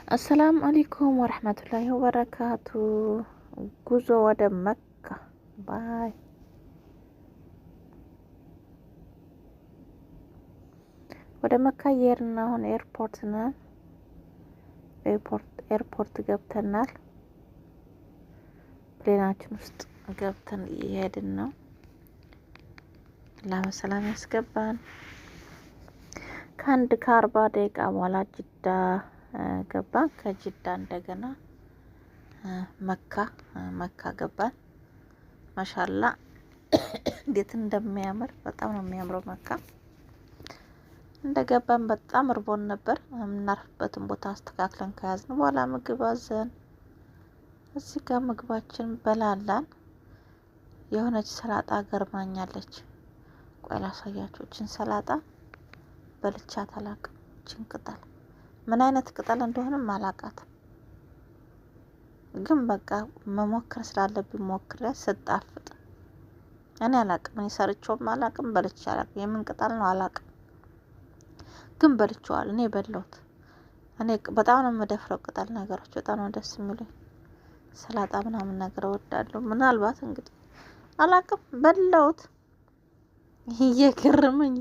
አሰላሙ አለይኩም ወረህመቱላሂ ወበረካቱ። ጉዞ ወደ መካ ባይ ወደ መካ እየሄድን አሁን ኤርፖርት ነን። ኤርፖርት ገብተናል። ፕሌናችን ውስጥ ገብተን እየሄድን ነው። አላህ በሰላም ያስገባን። ከ40 ደቂቃ በኋላ ጅዳ ገባን። ከጅዳ እንደገና መካ ገባን። ማሻላ እንዴት እንደሚያምር በጣም ነው የሚያምረው መካ። እንደገባን በጣም እርቦን ነበር። የምናርፍበትን ቦታ አስተካክለን ከያዝን በኋላ ምግብ አዘን። እዚህ ጋር ምግባችን በላላን። የሆነች ሰላጣ ገርማኛለች። ቆይ ላሳያችሁ። እችን ሰላጣ በልቻት አላቅም። እችን ቅጠል ምን አይነት ቅጠል እንደሆነም አላቃትም፣ ግን በቃ መሞከር ስላለብኝ ሞክሬ ስጣፍጥ እኔ አላቅም። እኔ ሰርቼውም አላቅም፣ በልቼ አላቅም። የምን ቅጠል ነው አላቅም፣ ግን በልቼዋል። እኔ በላሁት። እኔ በጣም ነው የምደፍረው ቅጠል ነገሮች፣ በጣም ነው ደስ የሚሉኝ። ሰላጣ ምናምን ነገር እወዳለሁ። ምናልባት እንግዲህ አላቅም፣ በላሁት። እየገረመኝ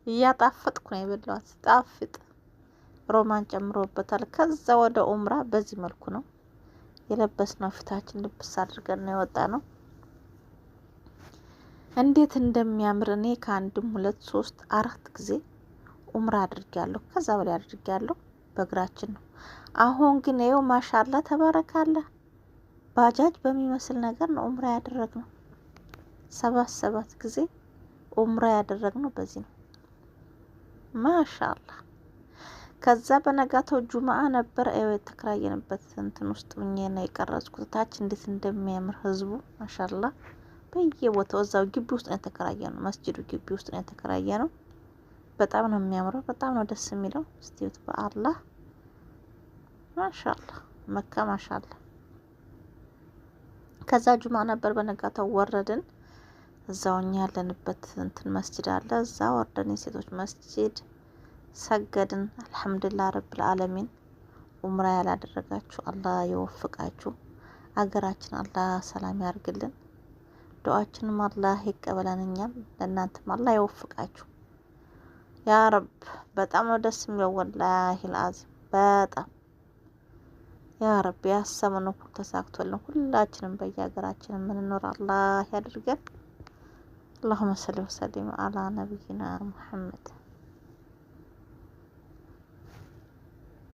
እያጣፈጥኩ ነው የበላሁት። ጣፍጥ ሮማን ጨምሮበታል። ከዛ ወደ ኡምራ በዚህ መልኩ ነው የለበስነው። ፊታችን ልብስ አድርገን ነው የወጣ ነው። እንዴት እንደሚያምር እኔ ከአንድም 2 3 4 ጊዜ ኡምራ አድርጌያለሁ። ከዛ በላይ አድርጌያለሁ። በእግራችን ነው። አሁን ግን ይኸው ማሻአላ ተባረካለ። ባጃጅ በሚመስል ነገር ነው ኡምራ ያደረግነው። 7 ጊዜ ኡምራ ያደረግነው በዚህ ነው። ማሻአላ። ከዛ በነጋታው ጁማአ ነበር። የተከራየንበት እንትን ውስጥ ሆኜ ነው የቀረጽኩት። ታች እንዴት እንደሚያምር ህዝቡ ማሻአላ። በየቦታው እዛው ግቢ ውስጥ ነው የተከራየነው። መስጂዱ ግቢ ውስጥ ነው የተከራየነው። በጣም ነው የሚያምረው። በጣም ነው ደስ የሚለው። እስቲዩት በአላህ ማሻአላ። መካ ማሻአላ። ከዛ ጁማአ ነበር። በነጋታው ወረድን። እዛው እኛ ያለንበት እንትን መስጂድ አለ። እዛ ወርደን የሴቶች መስጂድ ሰገድን። አልሐምዱሊላህ ረብል ዓለሚን። ኡምራ ያላደረጋችሁ አላህ ይወፍቃችሁ። አገራችን አላህ ሰላም ያርግልን። ዱዓችንም አላህ ይቀበለን። እኛም ለእናንተም አላህ ይወፍቃችሁ ያ ረብ። በጣም ነው ደስ የሚለው ወላሂ አልዓዚም። በጣም ያ ረብ ያሰብነው ሁሉ ተሳክቶልን ሁላችንም በየሀገራችን የምንኖር አላህ ያድርገን። اللهم صل وسلم على نبينا محمد